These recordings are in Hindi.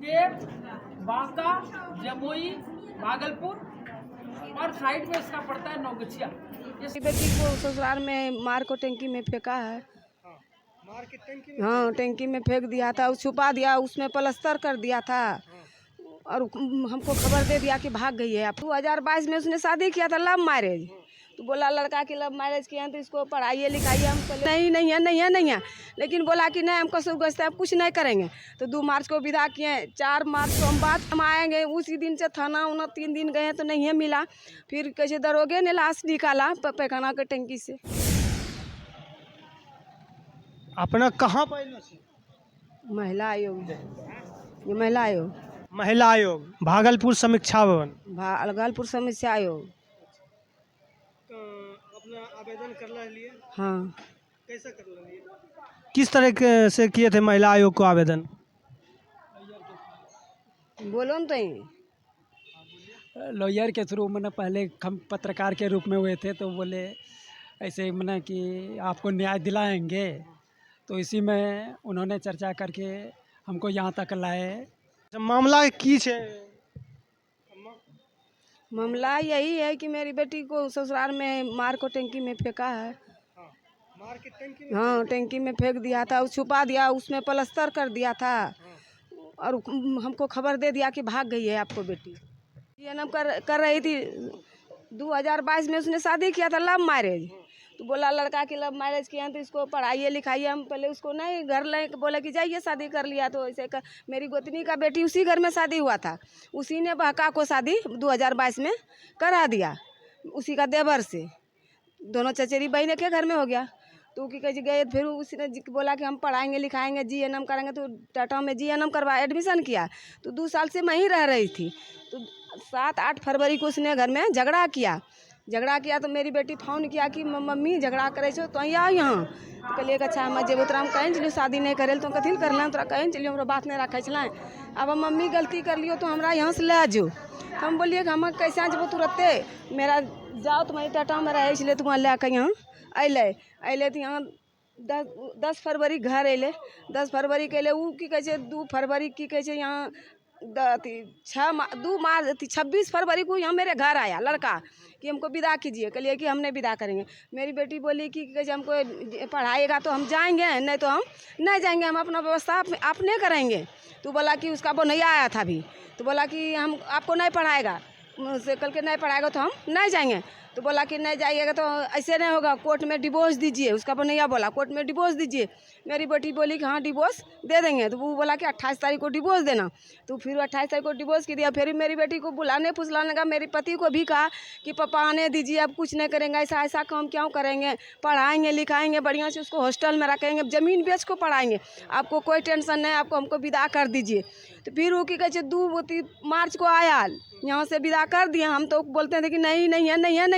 मुंगेर, बांका, जमुई, भागलपुर और साइड में इसका पड़ता है नौगछिया। बेटी को ससुराल में मार को टंकी में फेंका है। मार के टंकी में? हाँ, टंकी में फेंक दिया था, छुपा दिया, उसमें प्लास्टर कर दिया था और हमको खबर दे दिया कि भाग गई है। अब 2022 में उसने शादी किया था, लव मैरिज। तो बोला लड़का की लव मैरिज किया है तो इसको पढ़ाइए लिखाइए। हम नहीं है, लेकिन बोला कि नहीं हमको सुगस्त है, कुछ नहीं करेंगे। तो 2 मार्च को विदा किए, 4 मार्च को हम आएंगे। उसी दिन से थाना 3 दिन गए तो नहीं मिला। फिर कैसे दरोगे ने लाश निकाला पैखाना के टंकी से। अपना कहाँ पर? महिला आयोग, ये महिला आयोग, महिला आयोग, भागलपुर समीक्षा भवन, भागलपुर समीक्षा आयोग। अपना आवेदन कर लिए? हाँ। कैसा कर लिए? किस तरह से किए थे महिला आयोग को आवेदन? बोलो न तो लॉयर के थ्रू मैंने पहले हम पत्रकार के रूप में हुए थे, तो बोले ऐसे मैंने कि आपको न्याय दिलाएंगे। तो इसी में उन्होंने चर्चा करके हमको यहाँ तक लाए। मामला की है? मामला यही है कि मेरी बेटी को ससुराल में मार को टंकी में फेंका है। मार के टंकी में? हाँ, टंकी में फेंक दिया था, छुपा दिया, उसमें प्लास्टर कर दिया था और हमको खबर दे दिया कि भाग गई है आपको बेटी। ये नाम कर रही थी। 2022 में उसने शादी किया था, लव मैरिज। तो बोला लड़का की लव मैरिज किया तो इसको पढ़ाइए लिखाइए। हम पहले उसको नहीं घर ले बोले कि जाइए शादी कर लिया। तो ऐसे मेरी गोतनी का बेटी उसी घर में शादी हुआ था, उसी ने बहका को शादी 2022 में करा दिया, उसी का देवर से। दोनों चचेरी बहन के घर में हो गया। तो कि कह गए, फिर उसने बोला कि हम पढ़ाएंगे लिखाएंगे, GNM करेंगे। तो टाटा में GNM करवा एडमिशन किया। तो 2 साल से मैं ही रह रही थी। तो 7-8 फरवरी को उसने घर में झगड़ा किया। तो मेरी बेटी फ़ोन किया कि मम्मी झगड़ा करे छो तो आ यहाँ। तो कहलिए अच्छा हम जेबो तोरा हम कहीं चलियो, शादी नहीं करे तो कथी कर लें, तोरा कहीं चलियो, हमरा बात नहीं रखे छल। अब मम्मी गलती कर लियो तो हमरा यहाँ से ले जो। तो हम बोलिए कि हम कैसे जब तुरंते मेरा जाओ तुम्हारी टाटा में रहे इसलिए तुम ले कर यहाँ अले तो यहाँ 10 फरवरी घर अले। 10 फरवरी के अले वो की कहे 2 फरवरी की कहे यहाँ 26 फरवरी को यहाँ मेरे घर आया लड़का कि हमको विदा कीजिए। कहलिए कि हम नहीं विदा करेंगे। मेरी बेटी बोली कि कैसे हमको पढ़ाएगा तो हम जाएंगे, नहीं तो हम नहीं जाएंगे, हम अपना व्यवस्था अपने करेंगे। तो बोला कि उसका बनैया आया था अभी। तो बोला कि हम आपको नहीं पढ़ाएगा, से कल के नहीं पढ़ाएगा तो हम नहीं जाएंगे। तो बोला कि नहीं जाइएगा तो ऐसे नहीं होगा, कोर्ट में डिवोर्स दीजिए। उसका बनैया बोला कोर्ट में डिवोर्स दीजिए। मेरी बेटी बोली कि हाँ डिवोर्स दे देंगे। तो वो बोला कि 28 तारीख को डिवोर्स देना। तो फिर 28 तारीख को डिवोर्स की दिया। फिर मेरी बेटी को बुलाने फुसलाने का, मेरे पति को भी कहा कि पापा आने दीजिए, अब कुछ नहीं करेंगे, ऐसा काम क्यों करेंगे, पढ़ाएंगे लिखाएंगे बढ़िया से, उसको हॉस्टल में रखेंगे, ज़मीन बेच को पढ़ाएंगे, आपको कोई टेंशन नहीं, आपको हमको विदा कर दीजिए। तो फिर वो क्या कहते 2 मार्च को आया, यहाँ से विदा कर दिया। हम तो बोलते थे कि नहीं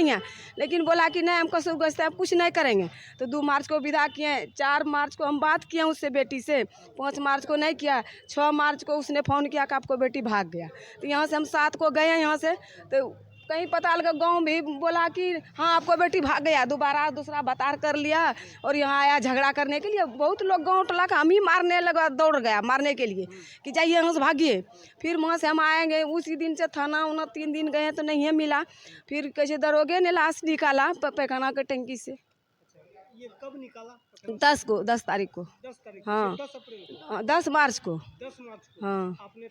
है, लेकिन बोला कि नहीं हमको सुगस्त है, आप कुछ नहीं करेंगे। तो 2 मार्च को विदा किए, 4 मार्च को हम बात किए उससे बेटी से, 5 मार्च को नहीं किया, 6 मार्च को उसने फ़ोन किया कि आपको बेटी भाग गया। तो यहाँ से हम 7 को गए यहाँ से। तो कहीं पता लगा गांव भी बोला कि हाँ आपको बेटी भाग गया, दूसरा बतार कर लिया और यहाँ आया झगड़ा करने के लिए। बहुत लोग गांव टोला का हम ही मारने लगा, दौड़ गया मारने के लिए कि जाइए यहाँ से भागिए। फिर वहाँ से हम आएंगे। उसी दिन से थाना 3 दिन गए तो नहीं मिला। फिर कैसे दरोगे ने लाश निकाला पैखाना के टंकी से। ये कब निकाला? 10 तारीख को। 10 तारीख? हाँ, 10 अप्रैल को? 10 मार्च को। 10 मार्च को? हाँ। आपने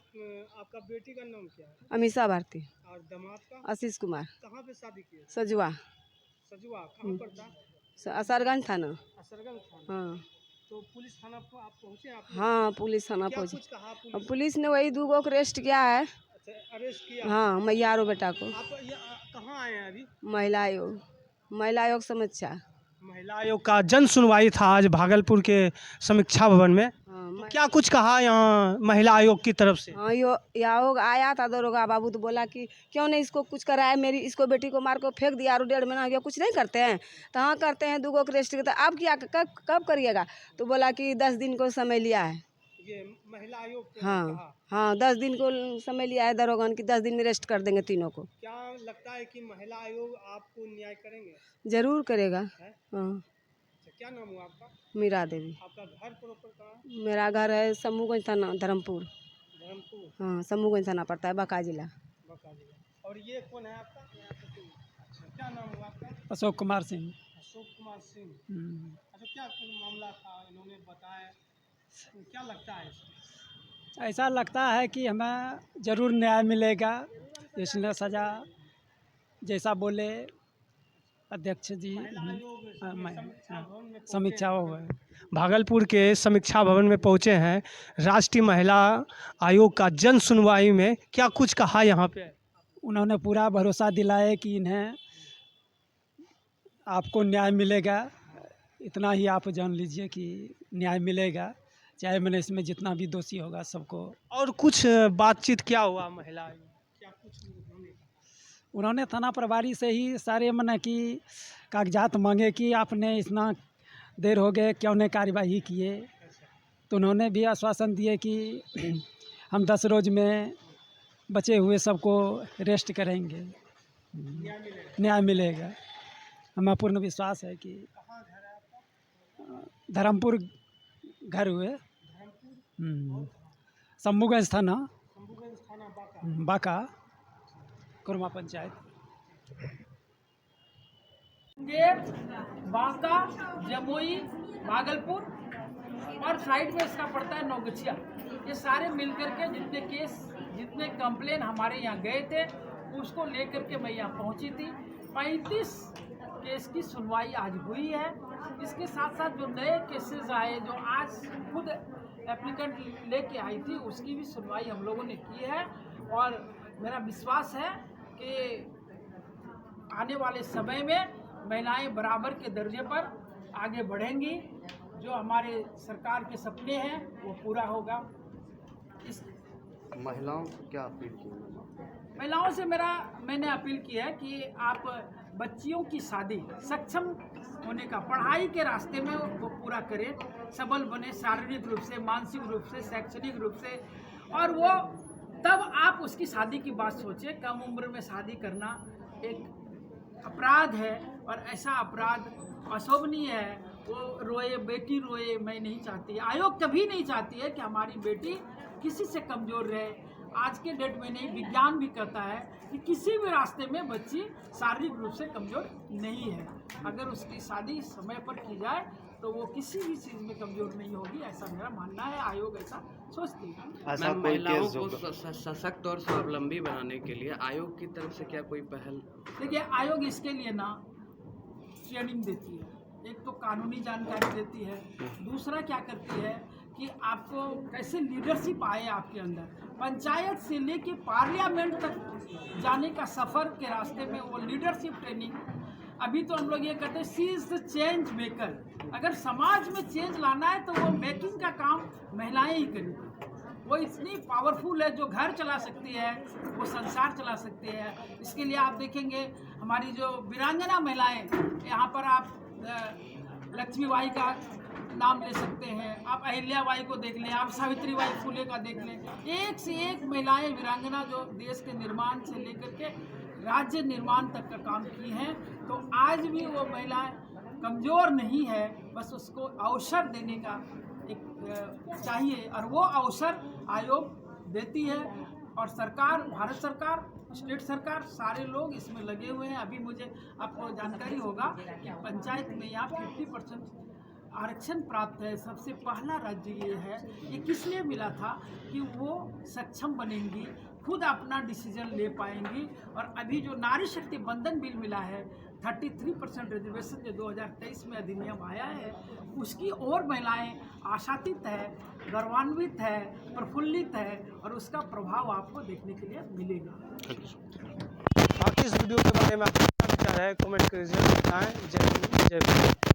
आपका बेटी का नाम क्या है? अमीषा भारती। और दामाद का? आशीष कुमार। कहाँ पे शादी की? सजुआ। सजुआ कहाँ पर था? असरगंज थाना। असरगंज थाना। हाँ। तो पुलिस थाना पर आप पहुँचे? आप? हाँ, पुलिस थाना क्या पहुँचे। कुछ कहा अब पुलिस ने वही 2 को अरेस्ट किया है। अच्छा, अरेस्ट किया? हाँ, मैयारो बेटा को। आप कहाँ आए हैं अभी? महिला आयोग समीक्षा। महिला आयोग का जन सुनवाई था आज भागलपुर के समीक्षा भवन में। हाँ, तो क्या कुछ कहा यहाँ महिला आयोग की तरफ से? हाँ, आयोग आया था दरोगा बाबू। तो बोला कि क्यों नहीं इसको कुछ कराया, इसको बेटी को मार को फेंक दिया और 1.5 महीना हो गया, कुछ नहीं करते हैं। तो हाँ करते हैं, 2 को अरेस्ट किया। अब क्या कब करिएगा? तो बोला कि 10 दिन को समय लिया है। ये महिला आयोग ने हाँ हाँ, 10 दिन को समय लिया है दरोगन की, 10 दिन में अरेस्ट कर देंगे तीनों को। क्या लगता है कि महिला आयोग आपको न्याय करेंगे? जरूर करेगा। है? हाँ। अच्छा, क्या नाम हुआ आपका? मीरा देवी। आपका घर प्रॉपर कहाँ है? मेरा घर है समूहगंज थाना, धर्मपुर। हाँ, शंभूगंज थाना पड़ता है, बांका जिला। और ये कौन है आपका? अच्छा, क्या नाम हुआ आपका? अशोक कुमार सिंह। अशोक कुमार सिंह। अच्छा, क्या मामला था, इन्होंने बताया, क्या लगता है इसमें? ऐसा लगता है कि हमें ज़रूर न्याय मिलेगा। इसने सज़ा जैसा बोले अध्यक्ष जी, समीक्षा हुआ। भागलपुर के समीक्षा भवन में पहुंचे हैं। राष्ट्रीय महिला आयोग का जन सुनवाई में क्या कुछ कहा यहाँ पे? उन्होंने पूरा भरोसा दिलाया कि इन्हें आपको न्याय मिलेगा। इतना ही आप जान लीजिए कि न्याय मिलेगा, चाहे मैंने इसमें जितना भी दोषी होगा सबको। और कुछ बातचीत क्या हुआ महिला आयोग? क्या कुछ उन्होंने थाना प्रभारी से ही सारे मना की कागजात मांगे कि आपने इतना देर हो गए क्यों नहीं कार्यवाही किए। तो उन्होंने भी आश्वासन दिए कि हम 10 रोज़ में बचे हुए सबको रेस्ट करेंगे, न्याय मिलेगा। हमें पूर्ण विश्वास है कि धर्मपुर घर हुए, शंभूगंज थाना, बांका, कुरमा पंचायत। बांका, जमुई, भागलपुर और साइड में इसका पड़ता है नौगछिया। ये सारे मिलकर के जितने केस, जितने कंप्लेन हमारे यहाँ गए थे, उसको लेकर के मैं यहाँ पहुँची थी। 35 केस की सुनवाई आज हुई है। इसके साथ साथ जो नए केसेस आए, जो आज खुद एप्लीकेंट लेके आई थी, उसकी भी सुनवाई हम लोगों ने की है। और मेरा विश्वास है कि आने वाले समय में महिलाएं बराबर के दर्जे पर आगे बढ़ेंगी। जो हमारे सरकार के सपने हैं वो पूरा होगा। इस महिलाओं को क्या अपील की? महिलाओं से मैंने अपील की है कि आप बच्चियों की शादी सक्षम होने का, पढ़ाई के रास्ते में वो पूरा करें, सबल बने शारीरिक रूप से, मानसिक रूप से, शैक्षणिक रूप से। और वो तब आप उसकी शादी की बात सोचें। कम उम्र में शादी करना एक अपराध है और ऐसा अपराध अशोभनीय है। वो रोए, बेटी रोए, मैं नहीं चाहती। आयोग कभी नहीं चाहती है कि हमारी बेटी किसी से कमज़ोर रहे। आज के डेट में नहीं, विज्ञान भी कहता है कि किसी भी रास्ते में बच्ची शारीरिक रूप से कमज़ोर नहीं है। अगर उसकी शादी समय पर की जाए तो वो किसी भी चीज़ में कमज़ोर नहीं होगी, ऐसा मेरा मानना है। आयोग ऐसा सोचती है। ऐसा कोई महिलाओं केस को सशक्त और स्वावलंबी बनाने के लिए आयोग की तरफ से क्या कोई पहल? देखिए, आयोग इसके लिए ना ट्रेनिंग देती है। एक तो कानूनी जानकारी देती है, दूसरा क्या करती है कि आपको कैसे लीडरशिप आए आपके अंदर। पंचायत से लेके पार्लियामेंट तक जाने का सफ़र के रास्ते में वो लीडरशिप ट्रेनिंग। अभी तो हम लोग ये कहते हैं सी इज़ द चेंज मेकर। अगर समाज में चेंज लाना है तो वो मेकिंग का काम महिलाएं ही करेंगी। वो इतनी पावरफुल है, जो घर चला सकती है वो संसार चला सकती है। इसके लिए आप देखेंगे हमारी जो वीरांगना महिलाएं, यहाँ पर आप लक्ष्मीबाई का नाम ले सकते हैं, आप अहिल्याबाई को देख लें, आप सावित्रीबाई फुले का देख लें। एक से एक महिलाएं वीरांगना जो देश के निर्माण से लेकर के राज्य निर्माण तक का काम की हैं। तो आज भी वो महिलाएं कमज़ोर नहीं है, बस उसको अवसर देने का एक चाहिए, और वो अवसर आयोग देती है। और सरकार, भारत सरकार, स्टेट सरकार, सारे लोग इसमें लगे हुए हैं। अभी मुझे आपको जानकारी होगा कि पंचायत में यहाँ 50% आरक्षण प्राप्त है। सबसे पहला राज्य ये है। ये किस लिए मिला था कि वो सक्षम बनेंगी, खुद अपना डिसीजन ले पाएंगी। और अभी जो नारी शक्ति बंधन बिल मिला है, 33% रिजर्वेशन जो 2023 में अधिनियम आया है, उसकी और महिलाएं आशातीत है, गौरवान्वित है, प्रफुल्लित है, और उसका प्रभाव आपको देखने के लिए मिलेगा। बाकी इस वीडियो के बारे में आपका क्या विचार है, कमेंट करिए, बताएं। जय हिंद, जय भारत।